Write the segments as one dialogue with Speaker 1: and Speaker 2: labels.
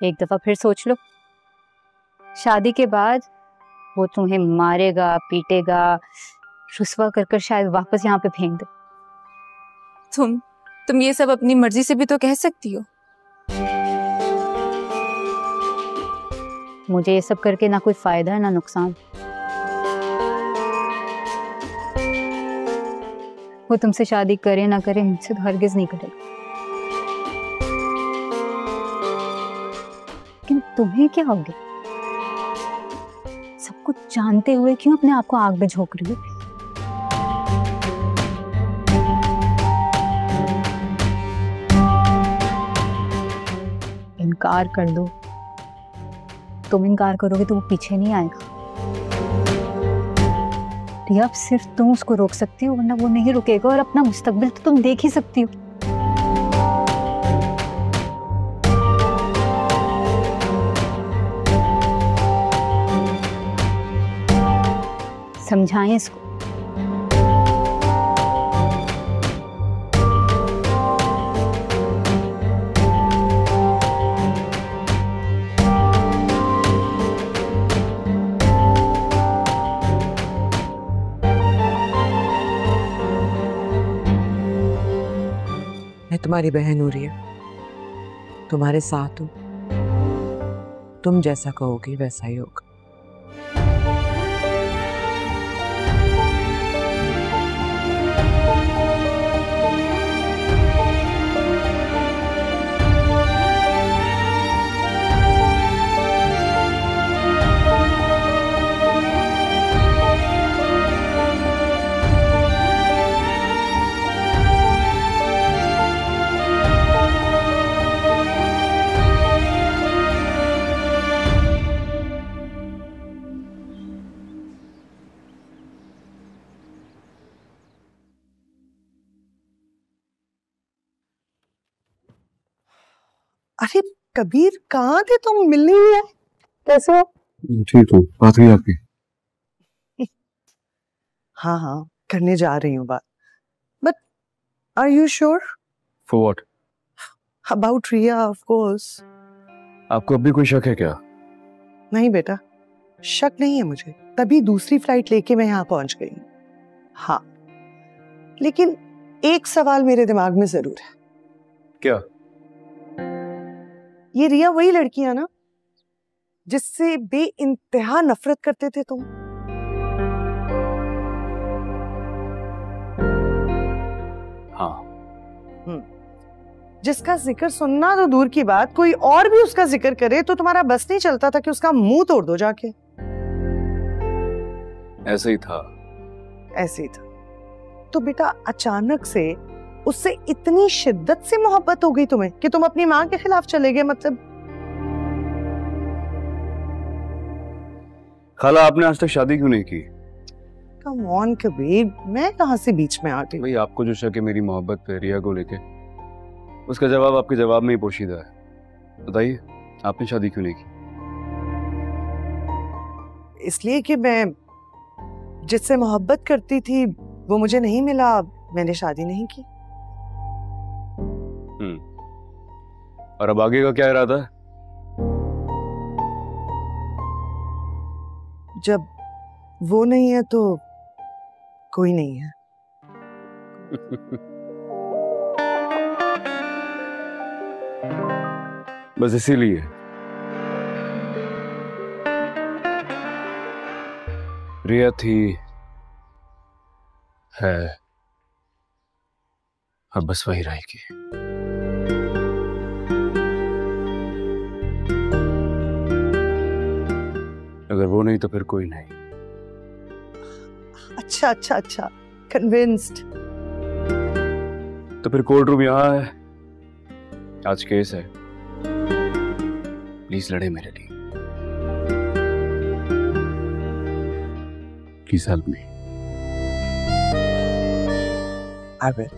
Speaker 1: एक दफा फिर सोच लो, शादी के बाद वो तुम्हें मारेगा, पीटेगा, रुस्वा कर कर शायद वापस यहाँ पे फेंक दे।
Speaker 2: तुम ये सब अपनी मर्जी से भी तो कह सकती हो।
Speaker 1: मुझे ये सब करके ना कोई फायदा है ना नुकसान। वो तुमसे शादी करे ना करे, मुझसे तो हरगिज नहीं करेगा। लेकिन तुम्हें क्या हो गया? सब कुछ जानते हुए क्यों अपने आप को आग में झोंक रही हो? इनकार कर दो। तुम इनकार करोगे तो वो पीछे नहीं आएगा। रिया, अब सिर्फ तुम उसको रोक सकती हो, वरना वो नहीं रुकेगा, और अपना मुस्तकबिल तो तुम देख ही सकती हो। समझाएं इसको।
Speaker 3: मैं तुम्हारी बहन हो रही है, तुम्हारे साथ हूं। तुम जैसा कहोगी वैसा ही होगा।
Speaker 4: अरे कबीर, कहाँ थे तुम? मिल नहीं है। कैसे हो?
Speaker 5: ठीक हूँ। बात हुई आपकी?
Speaker 4: हाँ हाँ, करने जा रही हूँ बात। But are you sure?
Speaker 5: For what?
Speaker 4: About Riya, of course.
Speaker 5: आपको अब भी कोई शक है क्या?
Speaker 4: नहीं बेटा, शक नहीं है मुझे, तभी दूसरी फ्लाइट लेके मैं यहाँ पहुंच गई। हाँ, लेकिन एक सवाल मेरे दिमाग में जरूर है।
Speaker 5: क्या?
Speaker 4: ये रिया वही लड़की है ना जिससे बेइंतहा नफरत करते थे तुम?
Speaker 5: हाँ।
Speaker 4: जिसका जिक्र सुनना तो दूर की बात, कोई और भी उसका जिक्र करे तो तुम्हारा बस नहीं चलता था कि उसका मुंह तोड़ दो जाके।
Speaker 5: ऐसे ही था।
Speaker 4: ऐसे ही था। तो बेटा अचानक से उससे इतनी शिद्दत से मोहब्बत हो गई तुम्हें कि तुम अपनी माँ के खिलाफ चले गए? मतलब
Speaker 5: खाला, आपने आज तक शादी क्यों नहीं की?
Speaker 4: कम ऑन कबीर, मैं कहाँ से बीच में आ गई?
Speaker 5: भाई, आपको जो शक है मेरी मोहब्बत पे रिया को लेके, उसका जवाब आपके जवाब में ही पोशीदा है। बताइए, आपने शादी क्यों नहीं की?
Speaker 4: इसलिए कि मैं जिससे मोहब्बत करती थी वो मुझे नहीं मिला, मैंने शादी नहीं की।
Speaker 5: और अब आगे का क्या इरादा है?
Speaker 4: जब वो नहीं है तो कोई नहीं है।
Speaker 5: बस इसीलिए रिया थी, है, अब बस वही रहेगी। अगर वो नहीं तो फिर कोई नहीं।
Speaker 4: अच्छा अच्छा अच्छा, कन्विंस्ड।
Speaker 5: तो फिर कोर्ट रूम यहाँ है, आज केस है, प्लीज लड़े मेरे लिए। Please help me.
Speaker 4: I will.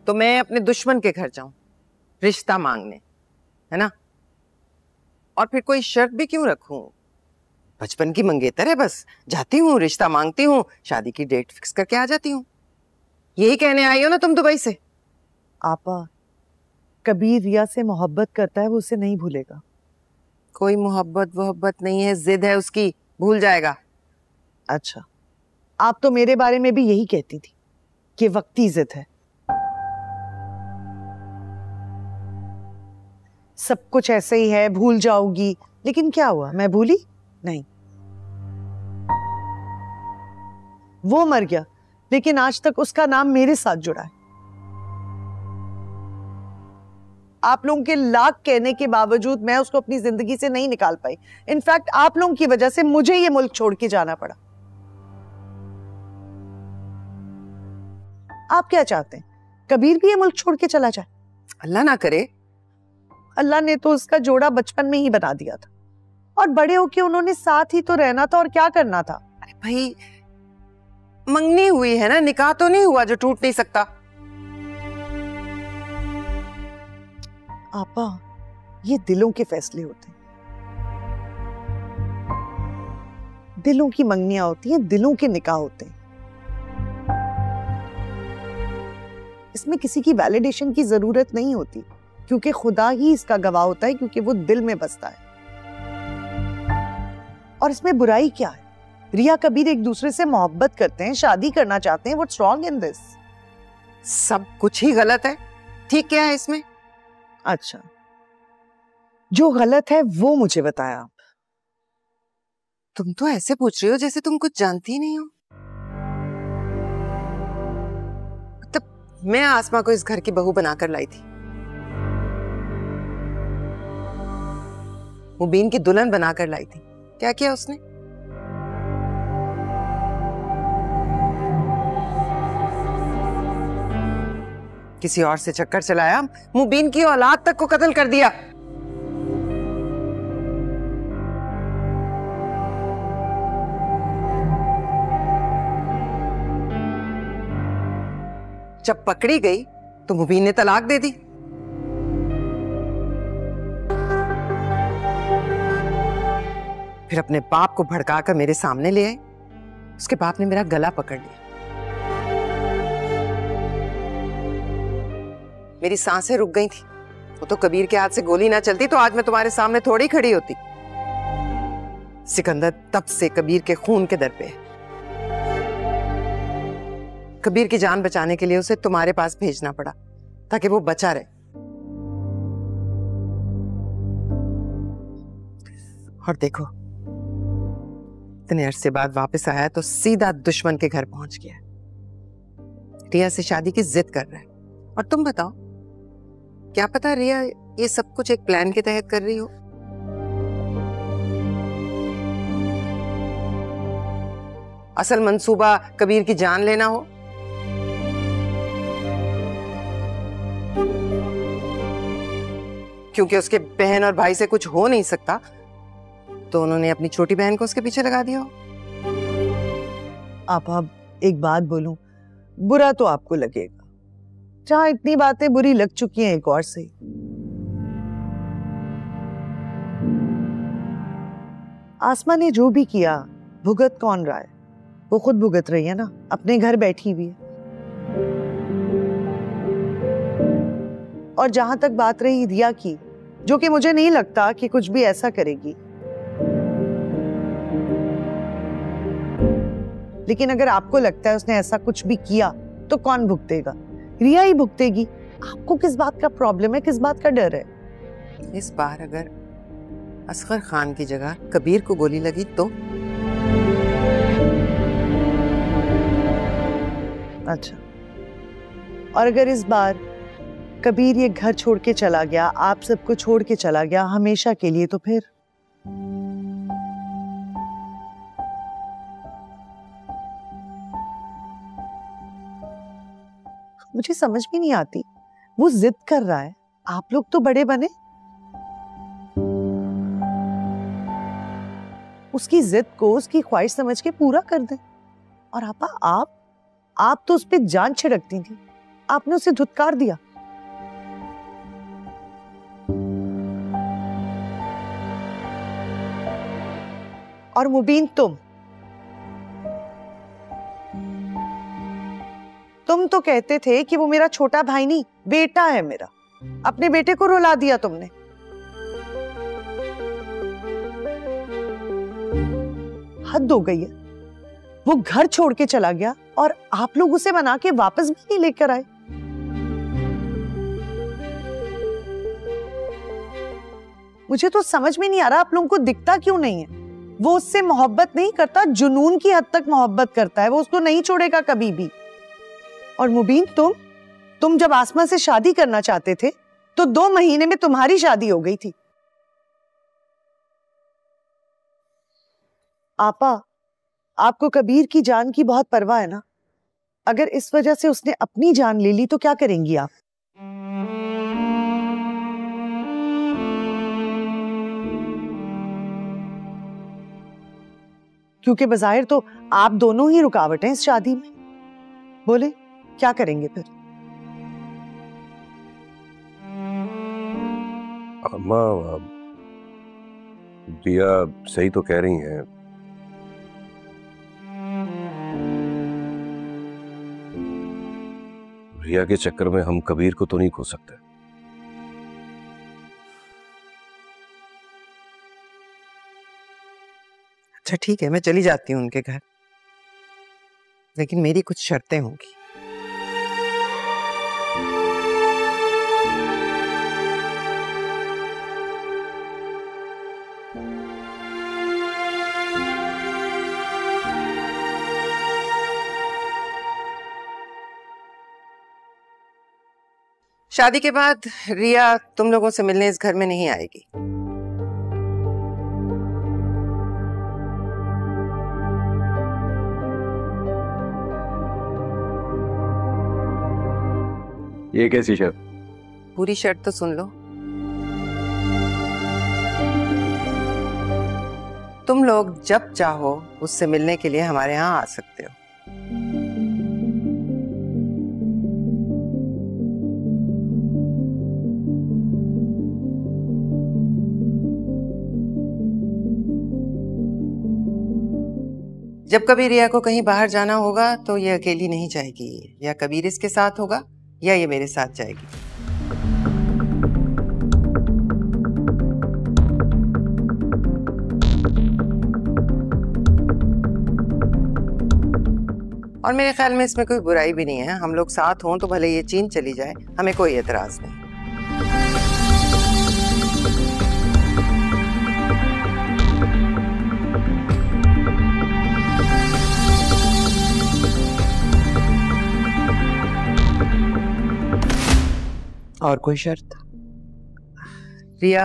Speaker 4: तो मैं अपने दुश्मन के घर जाऊं?
Speaker 6: रिश्ता मांगने, है ना? और फिर कोई शर्त भी क्यों रखूं? बचपन की मंगेतर है, बस जाती हूँ, रिश्ता मांगती हूँ, शादी की डेट फिक्स करके आ जाती हूँ। यही कहने आई हो ना तुम दुबई से?
Speaker 4: आपा, कबीर रिया से मोहब्बत करता है, वो उसे नहीं भूलेगा।
Speaker 6: कोई मोहब्बत नहीं है, जिद है उसकी, भूल जाएगा।
Speaker 4: अच्छा, आप तो मेरे बारे में भी यही कहती थी कि वक्ती जिद है। सब कुछ ऐसे ही है, भूल जाओगी। लेकिन क्या हुआ, मैं भूली नहीं। वो मर गया, लेकिन आज तक उसका नाम मेरे साथ जुड़ा है। आप लोगों के लाख कहने के बावजूद मैं उसको अपनी जिंदगी से नहीं निकाल पाई। इनफैक्ट आप लोगों की वजह से मुझे ये मुल्क छोड़ के जाना पड़ा। आप क्या चाहते हैं, कबीर भी ये मुल्क छोड़ के चला जाए?
Speaker 6: अल्लाह ना करे।
Speaker 4: अल्लाह ने तो उसका जोड़ा बचपन में ही बना दिया था, और बड़े होके उन्होंने साथ ही तो रहना था, और क्या करना था।
Speaker 6: अरे भाई, मंगनी हुई है ना, निकाह तो नहीं हुआ जो टूट नहीं सकता।
Speaker 4: आपा, ये दिलों के फैसले होते हैं, दिलों की मंगनियां होती हैं, दिलों के निकाह होते हैं। इसमें किसी की वैलिडेशन की जरूरत नहीं होती, क्योंकि खुदा ही इसका गवाह होता है, क्योंकि वो दिल में बसता है। और इसमें बुराई क्या है? रिया कबीर एक दूसरे से मोहब्बत करते हैं, शादी करना चाहते हैं। What's wrong in this?
Speaker 6: सब कुछ ही गलत है, ठीक क्या है इसमें?
Speaker 4: अच्छा, जो गलत है वो मुझे बताया आप।
Speaker 6: तुम तो ऐसे पूछ रही हो जैसे तुम कुछ जानती ही नहीं हो। मतलब मैं आसमा को इस घर की बहू बनाकर लाई थी, मुबीन की दुल्हन बनाकर लाई थी। क्या किया उसने? किसी और से चक्कर चलाया, मुबीन की औलाद तक को कत्ल कर दिया। जब पकड़ी गई तो मुबीन ने तलाक दे दी। फिर अपने बाप को भड़काकर मेरे सामने ले आए। उसके बाप ने मेरा गला पकड़ लिया, मेरी सांसें रुक गई थी। वो तो कबीर के हाथ से गोली ना चलती तो आज मैं तुम्हारे सामने थोड़ी खड़ी होती। सिकंदर तब से कबीर के खून के दर पे है। कबीर की जान बचाने के लिए उसे तुम्हारे पास भेजना पड़ा ताकि वो बचा रहे। और देखो, इतने अरसे बाद वापस आया तो सीधा दुश्मन के घर पहुंच गया। रिया से शादी की जिद कर रहा है। और तुम बताओ, क्या पता रिया ये सब कुछ एक प्लान के तहत कर रही हो। असल मंसूबा कबीर की जान लेना हो। क्योंकि उसके बहन और भाई से कुछ हो नहीं सकता तो उन्होंने अपनी छोटी बहन को उसके पीछे लगा दिया हो।
Speaker 4: आप एक बात बोलूं, बुरा तो आपको लगेगा। जहां इतनी बातें बुरी लग चुकी हैं, एक और से आसमा ने जो भी किया, भुगत कौन रहा है? वो खुद भुगत रही है ना, अपने घर बैठी हुई है। और जहां तक बात रही रिया की, जो कि मुझे नहीं लगता कि कुछ भी ऐसा करेगी, लेकिन अगर आपको लगता है उसने ऐसा कुछ भी किया तो कौन भुगतेगा? रिया ही भुगतेगी। आपको किस बात का प्रॉब्लम है, किस बात का डर है?
Speaker 6: इस बार अगर असगर खान की जगह कबीर को गोली लगी तो?
Speaker 4: अच्छा, और अगर इस बार कबीर ये घर छोड़ के चला गया, आप सबको छोड़ के चला गया हमेशा के लिए, तो फिर? मुझे समझ भी नहीं आती। वो जिद कर रहा है, आप लोग तो बड़े बने, उसकी जिद को उसकी ख्वाहिश समझ के पूरा कर दें। और आपा, आप तो उस पर जान छिड़कती थी, आपने उसे धुतकार दिया। और मुबीन तुम तो कहते थे कि वो मेरा छोटा भाई नहीं, बेटा है मेरा। अपने बेटे को रुला दिया तुमने। हद हो गई है। वो घर छोड़ के चला गया और आप लोग उसे मना के वापस भी नहीं लेकर आए। मुझे तो समझ में नहीं आ रहा आप लोगों को दिखता क्यों नहीं है। वो उससे मोहब्बत नहीं करता, जुनून की हद तक मोहब्बत करता है। वो उसको नहीं छोड़ेगा कभी भी। और मुबीन तुम जब आसमा से शादी करना चाहते थे तो 2 महीने में तुम्हारी शादी हो गई थी। आपा, आपको कबीर की जान की बहुत परवाह है ना। अगर इस वजह से उसने अपनी जान ले ली तो क्या करेंगी आप? क्योंकि बज़ाहिर तो आप दोनों ही रुकावट हैं इस शादी में। बोले क्या करेंगे फिर?
Speaker 7: अम्मा, रिया सही तो कह रही हैं। रिया के चक्कर में हम कबीर को तो नहीं खो सकते।
Speaker 6: अच्छा ठीक है, मैं चली जाती हूँ उनके घर, लेकिन मेरी कुछ शर्तें होंगी। शादी के बाद रिया तुम लोगों से मिलने इस घर में नहीं आएगी।
Speaker 5: ये कैसी शर्त?
Speaker 6: पूरी शर्त तो सुन लो। तुम लोग जब चाहो उससे मिलने के लिए हमारे यहाँ आ सकते हो। जब कभी रिया को कहीं बाहर जाना होगा तो ये अकेली नहीं जाएगी, या कबीर इसके साथ होगा या ये मेरे साथ जाएगी। और मेरे ख्याल में इसमें कोई बुराई भी नहीं है। हम लोग साथ हों तो भले ये चीन चली जाए, हमें कोई एतराज नहीं।
Speaker 3: और कोई शर्त?
Speaker 6: रिया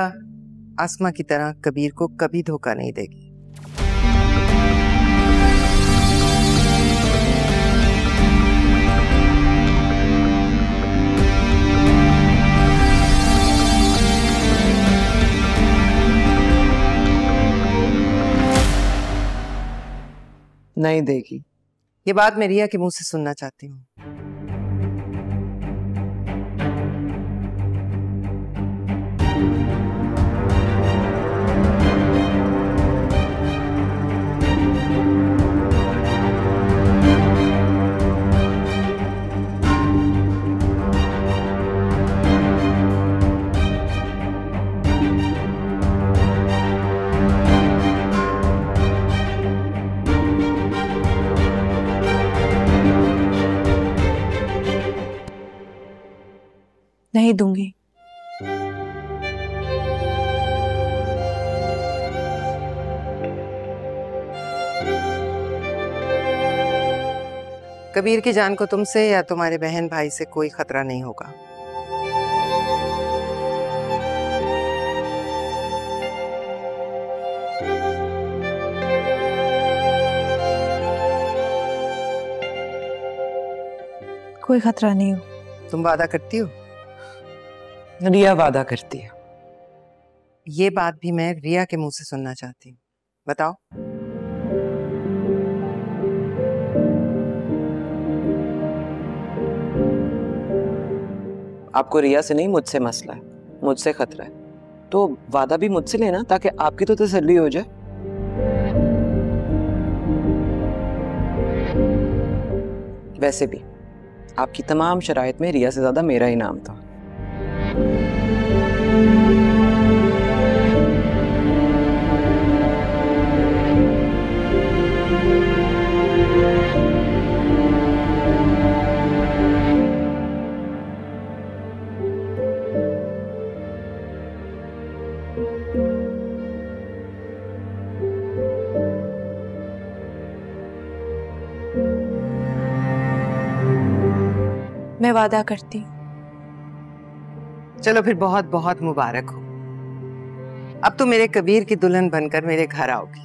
Speaker 6: आसमा की तरह कबीर को कभी धोखा नहीं देगी।
Speaker 3: नहीं देगी।
Speaker 6: ये बात मैं रिया के मुंह से सुनना चाहती हूँ।
Speaker 2: नहीं दूंगी।
Speaker 6: कबीर की जान को तुमसे या तुम्हारे बहन भाई से कोई खतरा नहीं होगा।
Speaker 2: कोई खतरा नहीं हो।
Speaker 6: तुम वादा करती हो?
Speaker 3: रिया वादा करती है।
Speaker 6: ये बात भी मैं रिया के मुंह से सुनना चाहती हूँ। बताओ।
Speaker 3: आपको रिया से नहीं, मुझसे मसला है, मुझसे खतरा है, तो वादा भी मुझसे लेना ताकि आपकी तो तसल्ली हो जाए।
Speaker 6: वैसे भी आपकी तमाम शराइत में रिया से ज्यादा मेरा ही नाम था।
Speaker 2: मैं वादा करती हूँ।
Speaker 6: चलो फिर बहुत बहुत मुबारक हो। अब तो मेरे कबीर की दुल्हन बनकर मेरे घर आओगी।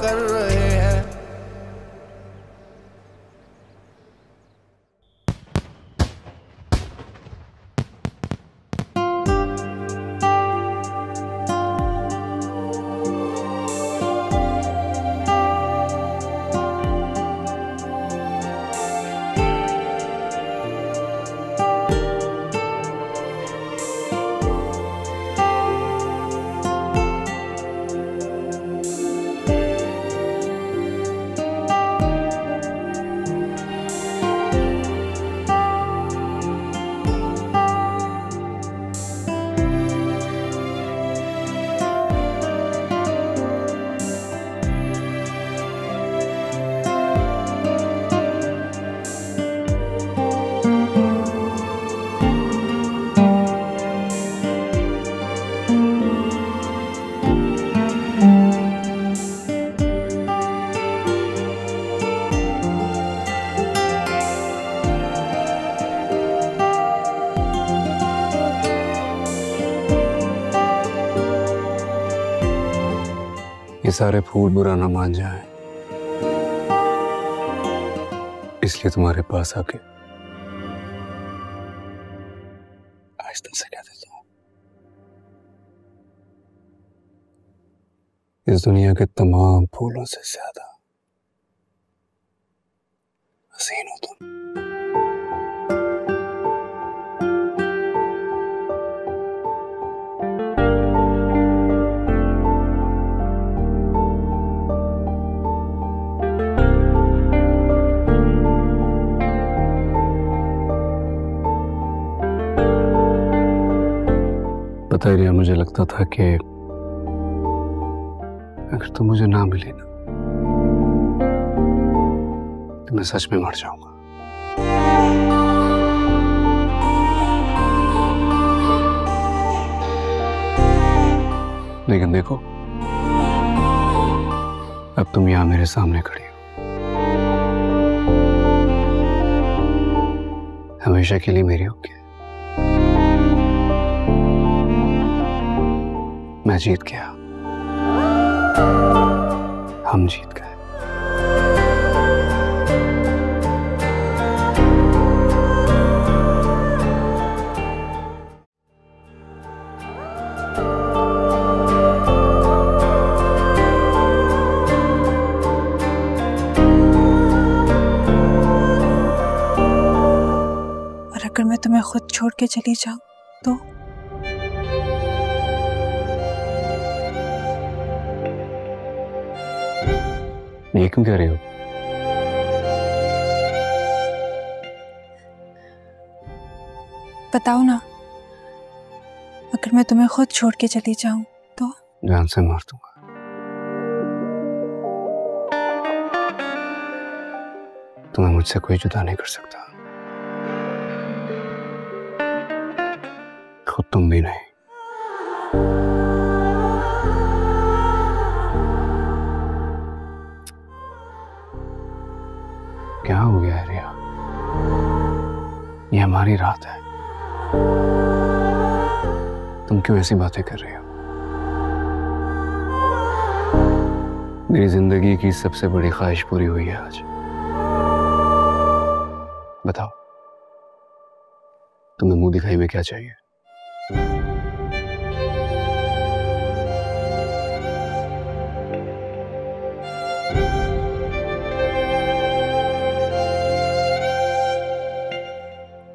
Speaker 8: कर रहे हैं।
Speaker 5: ये सारे फूल बुरा ना मान जाए, इसलिए तुम्हारे पास आके आहिस्ता से कह देता हूं, इस दुनिया के तमाम फूलों से ज्यादा हसीन हो तुम। पता ही नहीं, मुझे लगता था कि अगर तुम मुझे ना मिले ना तो मैं सच में मर जाऊंगा। लेकिन देखो, अब तुम यहां मेरे सामने खड़ी हो, हमेशा के लिए मेरी होगी। मैं जीत गया, हम जीत गए।
Speaker 2: और अगर मैं तुम्हें खुद छोड़ के चली जाऊं तो?
Speaker 5: ये क्यों कह रही हो?
Speaker 2: बताओ ना, अगर मैं तुम्हें खुद छोड़ के चली जाऊं तो?
Speaker 5: जान से मार दूंगा। तुम्हें मुझसे कोई जुदा नहीं कर सकता, खुद तुम भी नहीं। क्या हो गया है रिया? ये हमारी रात है। तुम क्यों ऐसी बातें कर रही हो? मेरी जिंदगी की सबसे बड़ी ख्वाहिश पूरी हुई है आज। बताओ, तुम्हें मुंह दिखाई में क्या चाहिए?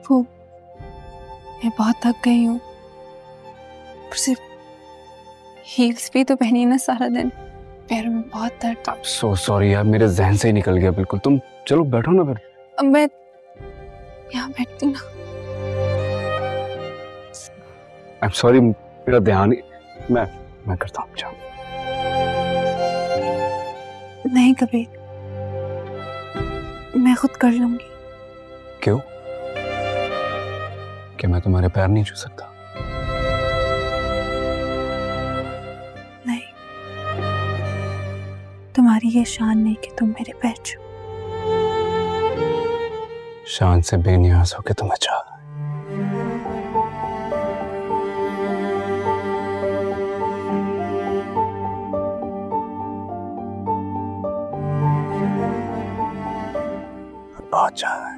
Speaker 2: वो मैं बहुत थक गई हूँ, सिर्फ हील्स भी तो पहनी ना सारा दिन, पैरों में बहुत दर्द।
Speaker 5: सो सॉरी यार, मेरे जहन से ही निकल गया बिल्कुल। तुम चलो बैठो ना फिर।
Speaker 2: अब मैं यहाँ बैठती ना।
Speaker 5: आई एम सॉरी, मेरा ध्यान ही मैं करता हूँ। जाओ।
Speaker 2: नहीं कबीर, मैं खुद कर लूंगी।
Speaker 5: क्यों? क्या मैं तुम्हारे पैर नहीं छू सकता?
Speaker 2: नहीं, तुम्हारी ये शान नहीं कि तुम मेरे पैर छू।
Speaker 5: शान से बेनियाज होके तुम अच्छा। बहुत चाह है।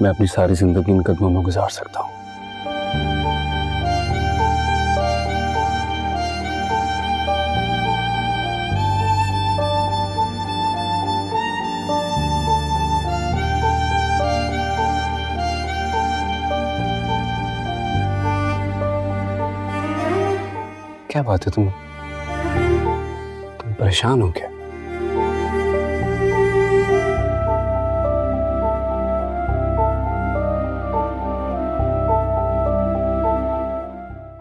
Speaker 5: मैं अपनी सारी जिंदगी इन कदमों में गुजार सकता हूं। क्या बात है, तुम परेशान हो क्या?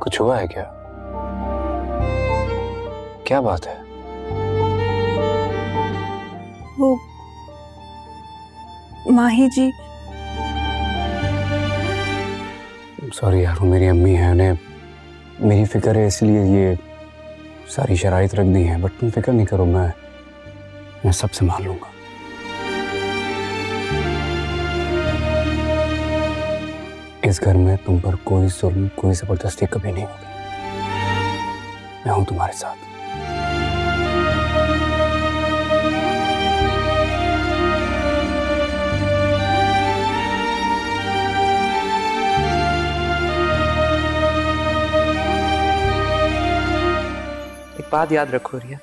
Speaker 5: कुछ हुआ है क्या? क्या बात है?
Speaker 2: वो माही जी।
Speaker 5: सॉरी यार, वो मेरी अम्मी है, उन्हें मेरी फिक्र है, इसलिए ये सारी शराइत रख दी है। बट तुम फिक्र नहीं करो, मैं सब संभाल लूंगा। इस घर में तुम पर कोई जुल्म, कोई जबरदस्ती कभी नहीं होगी। मैं हूं तुम्हारे साथ।
Speaker 6: एक बात याद रखो रिया,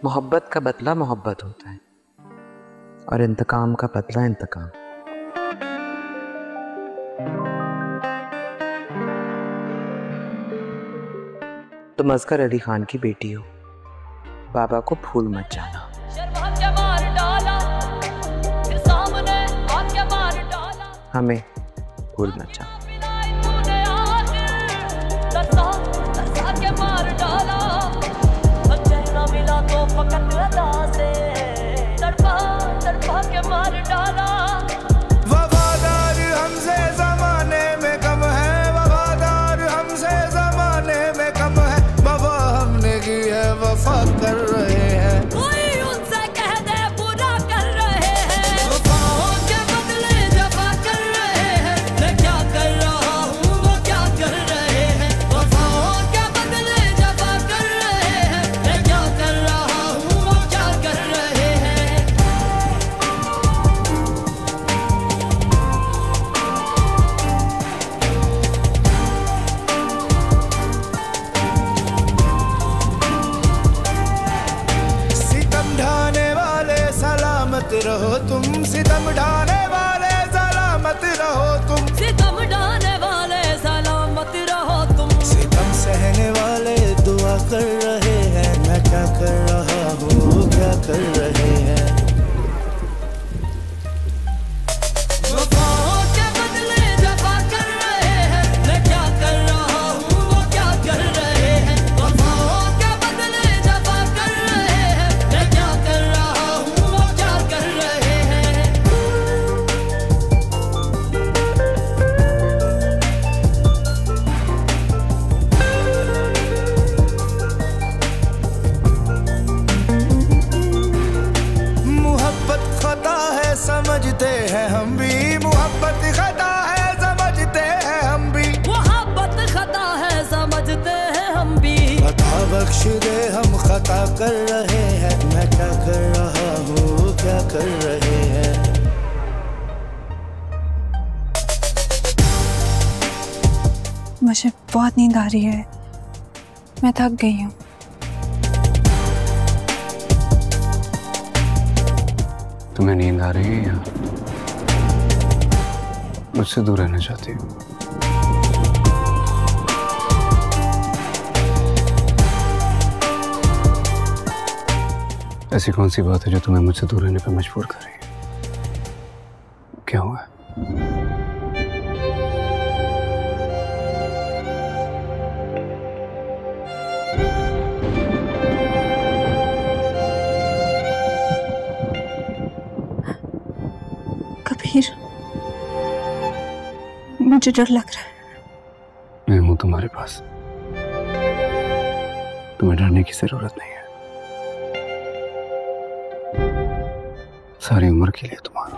Speaker 6: मोहब्बत का बदला मोहब्बत होता है और इंतकाम का बदला इंतकाम। तुम असगर अली खान की बेटी हो, बाबा को भूल मत जाना। हमें भूल मत जाना।
Speaker 8: वफादार हमसे ज़माने में कम है, वफादार हमसे ज़माने में कम है। वफा हमने की है, वफा कर रहे हैं। कोई उनसे कह दे बुरा कर रहे हैं। वफाओं के बदले जफा कर रहे हैं। मैं क्या कर रहा दे, हम खता कर रहे हैं। मैं क्या कर रहा हूँ, क्या कर रहे हैं।
Speaker 2: मुझे बहुत नींद आ रही है, मैं थक गई हूँ।
Speaker 5: तुम्हें नींद आ रही है या मुझसे दूर रहना चाहती हो? ऐसी कौन सी बात है जो तुम्हें मुझसे दूर रहने पर मजबूर कर रही है? क्या हुआ?
Speaker 2: कबीर, मुझे डर लग रहा है।
Speaker 5: मैं हूं तुम्हारे पास, तुम्हें डरने की जरूरत नहीं है। सारी उम्र के लिए तुम्हारा।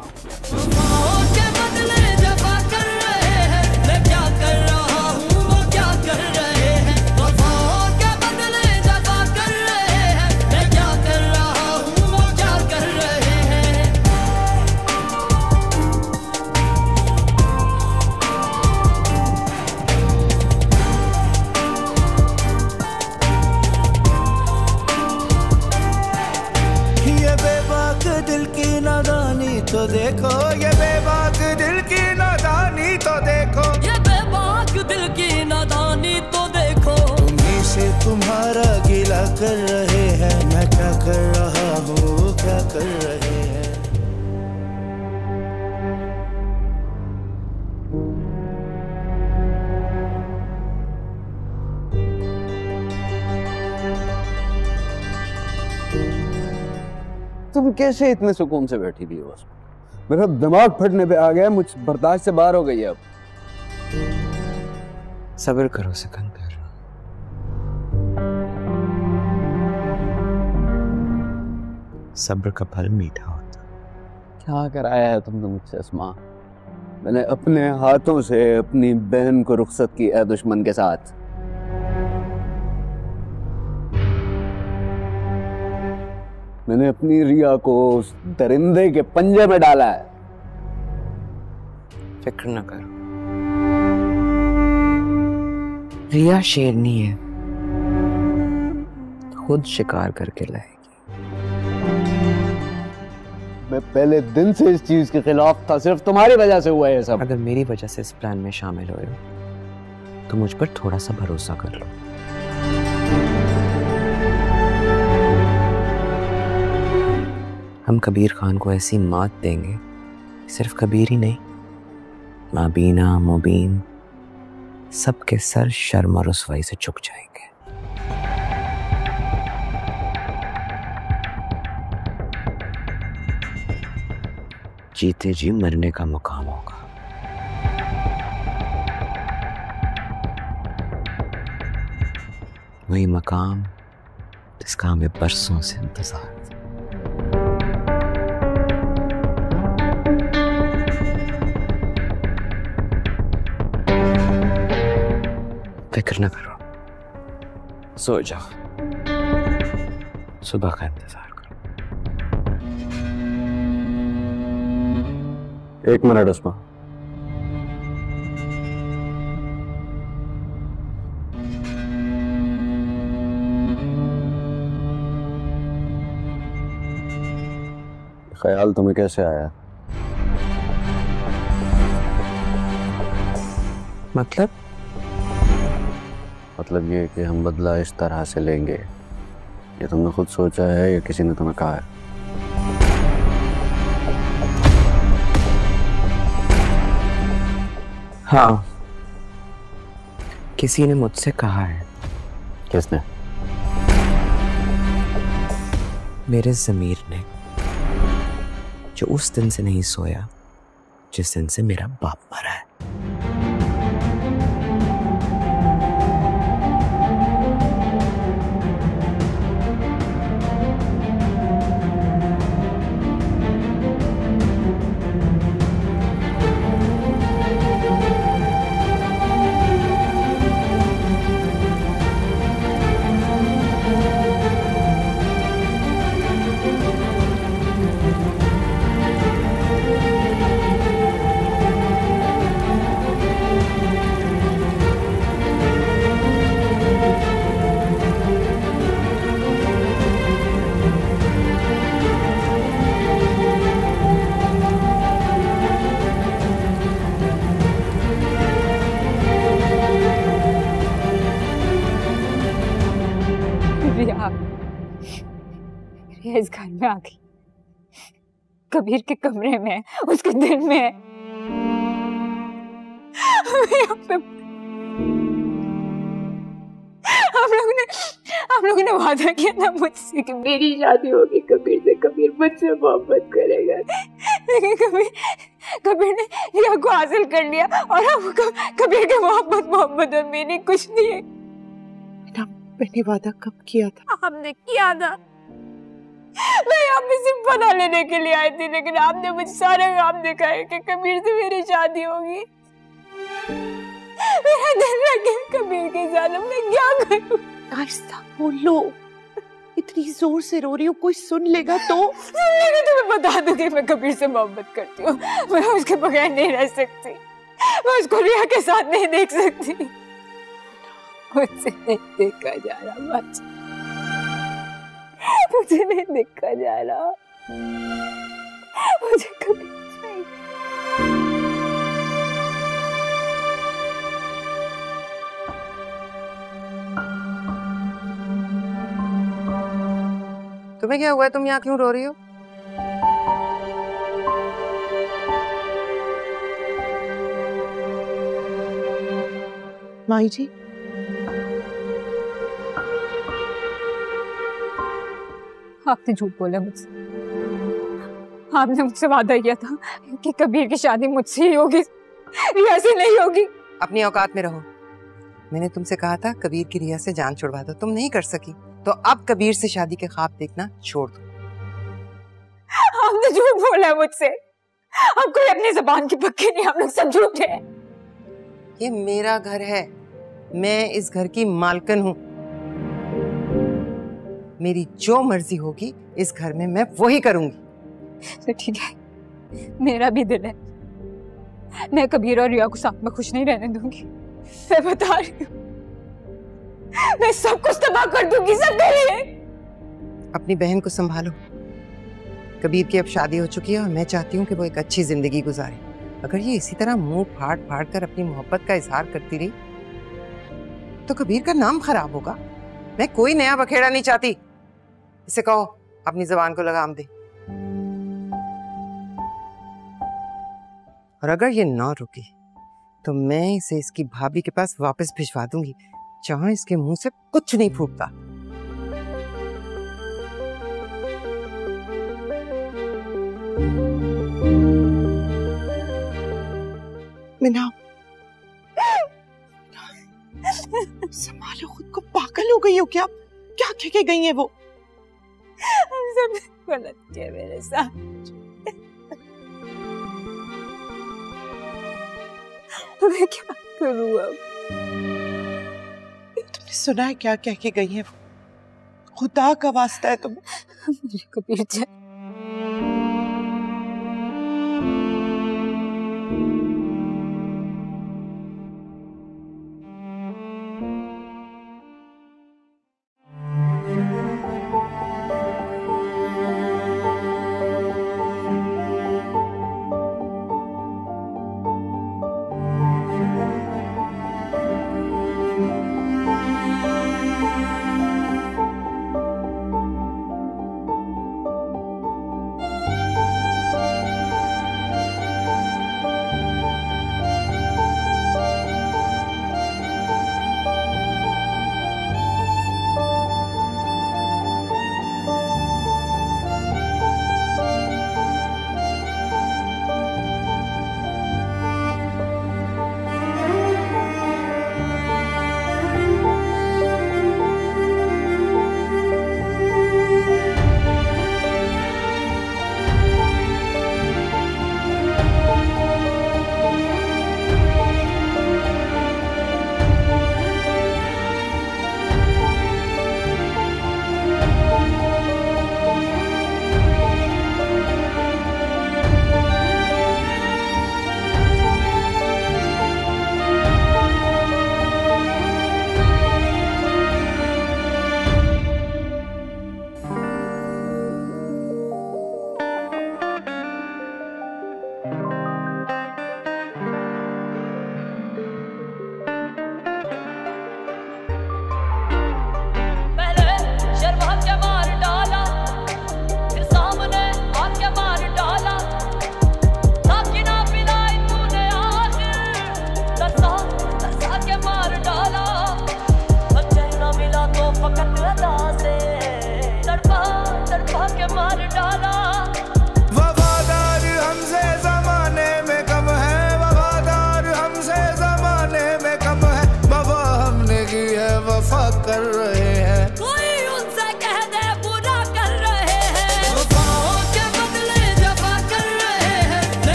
Speaker 8: तो देखो ये बेबाक दिल की नादानी, तो देखो
Speaker 9: ये बेबाक दिल की नादानी, तो देखो
Speaker 8: तुम्हीं से तुम्हारा गिला कर रहे हैं। मैं क्या कर रहा हूँ, क्या कर रहे हैं।
Speaker 10: तुम कैसे इतने सुकून से बैठी थी? बस मेरा दिमाग फटने पे आ गया, मुझ बर्दाश्त से बाहर हो गई है अब।
Speaker 3: सब्र करो सिकंदर, सब्र का फल मीठा होता।
Speaker 10: क्या कराया है तुमने मुझसे अस्मा? मैंने अपने हाथों से अपनी बहन को रुखसत की है दुश्मन के साथ। मैंने अपनी रिया को उस दरिंदे के पंजे में डाला है।
Speaker 3: फिक्र न करो, रिया शेरनी है, खुद शिकार करके लाएगी।
Speaker 10: मैं पहले दिन से इस चीज के खिलाफ था, सिर्फ तुम्हारी वजह से हुआ है सब।
Speaker 3: अगर मेरी वजह से इस प्लान में शामिल हुए हो तो मुझ पर थोड़ा सा भरोसा कर लो। हम कबीर खान को ऐसी मात देंगे, सिर्फ कबीर ही नहीं, माबीना मुबीन सबके सर शर्म और रुसवाई से झुक जाएंगे। जीते जी मरने का मुकाम होगा। वही मकाम जिसका हमें बरसों से इंतजार था। फिक्र न करो, सो जाओ, सुबह का इंतजार करो।
Speaker 10: 1 मिनट अस्मा। ख्याल तुम्हें कैसे आया? मतलब ये कि हम बदला इस तरह से लेंगे, ये तुमने खुद सोचा है या किसी ने तुम्हें कहा है?
Speaker 3: हाँ, किसी ने मुझसे कहा है।
Speaker 10: किसने?
Speaker 3: मेरे ज़मीर ने, जो उस दिन से नहीं सोया जिस दिन से मेरा बाप मरा है।
Speaker 1: रिया इस घर में आ गई, कबीर के कमरे में, उसके दिल में। हम लोगों ने वादा किया था मुझसे कि मेरी शादी होगी कबीर से, कबीर मुझसे मोहब्बत करेगा, लेकिन कबीर ने रिया को हासिल कर लिया और अब कबीर के मोहब्बत और मेरी कुछ नहीं है।
Speaker 6: मैंने वादा कब किया था?
Speaker 1: आपने किया था। मैं यहाँ पे सिर्फ पता लेने के लिए आई थी, लेकिन आपने मुझे सारे काम दिखाए कि कबीर से मेरी शादी होगी। मेरा दिल लग गया कबीर के साथ, अब मैं क्या करूं?
Speaker 6: आहिस्ता बोलो, इतनी जोर से रो रही हो, कोई सुन लेगा तो?
Speaker 1: मैं तुम्हें बता दूंगी मैं कबीर से मोहब्बत करती हूँ, मैं उसके बगैर नहीं रह सकती, मैं उसको रिया के साथ नहीं देख सकती। मुझसे नहीं देखा जा रहा बच्चा, मुझे नहीं देखा जा रहा, मुझे कबीर चाहिए।
Speaker 6: तुम्हें क्या हुआ है? तुम यहाँ क्यों रो रही हो? माही जी,
Speaker 1: आपने झूठ बोला मुझसे, आपने मुझसे वादा किया था कि कबीर की शादी मुझसे ही होगी, रिया से नहीं होगी।
Speaker 6: अपनी औकात में रहो। मैंने तुमसे कहा था कबीर की रिया से जान छुड़वा दो, तुम नहीं कर सकी, तो अब कबीर से शादी के ख्वाब देखना छोड़ दो।
Speaker 1: आपने झूठ बोला है मुझसे, आप कोई अपनी ज़बान की पक्की नहीं, आप लोग सब झूठे हैं।
Speaker 6: ये मेरा घर है, मैं इस घर की मालकिन हूँ, मेरी जो मर्जी होगी इस घर में मैं वही करूंगी।
Speaker 1: तो ठीक है, मेरा भी दिल है, मैं कबीर और रिया को साथ में खुश नहीं रहने दूंगी। मैं बता रही हूँ, मैं सब कुछ तबाह कर दूंगी सबके लिए।
Speaker 6: अपनी बहन को संभालो, कबीर की अब शादी हो चुकी है और मैं चाहती हूँ कि वो एक अच्छी जिंदगी गुजारे। अगर ये इसी तरह मुंह फाड़ फाड़ कर अपनी मोहब्बत का इजहार करती रही तो कबीर का नाम खराब होगा। मैं कोई नया बखेड़ा नहीं चाहती। इसे कहो अपनी जबान को लगाम दे। और अगर ये ना रुकी तो मैं इसे इसकी भाभी के पास वापस भिजवा दूंगी, जहां इसके मुंह से कुछ नहीं फूटता। मीना, संभालो खुद को, पागल हो गई हो क्या? क्या कह के गई है वो?
Speaker 1: सब गलत किया मेरे साथ। तो मैं क्या करूं अब?
Speaker 6: तुमने सुना है क्या कह के गई है वो? खुदा का वास्ता है तुम्हें,
Speaker 1: मुझे कबीर चाहिए।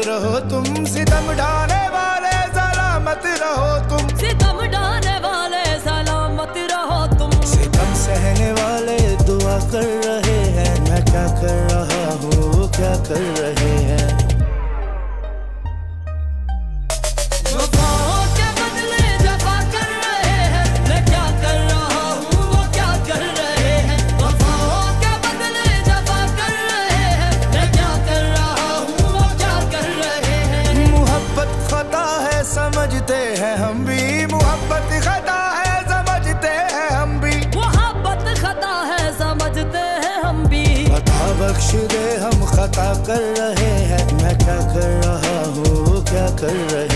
Speaker 8: रहो तुम, सितम ढाने वाले सलामत रहो तुम,
Speaker 9: सितम ढाने वाले सलामत रहो तुम,
Speaker 8: सितम सहने वाले दुआ कर रहे हैं, मैं क्या कर रहा हूँ वो क्या कर रहे हैं।
Speaker 9: वफाओं के बदले जफा कर रहे हैं, मैं क्या कर रहा हूँ वो क्या कर रहे हैं। वफाओं के बदले जफा कर रहे हैं, मैं क्या कर रहा हूँ वो क्या कर रहे हैं।
Speaker 8: मोहब्बत खता है समझते हैं हम भी, मोहब्बत खता है समझते हैं हम भी,
Speaker 9: मोहब्बत खता है समझते हैं हम भी।
Speaker 8: खता बख्श दे हम खता कर रहे हैं, मैं क्या कर रहा हूँ वो क्या कर रहे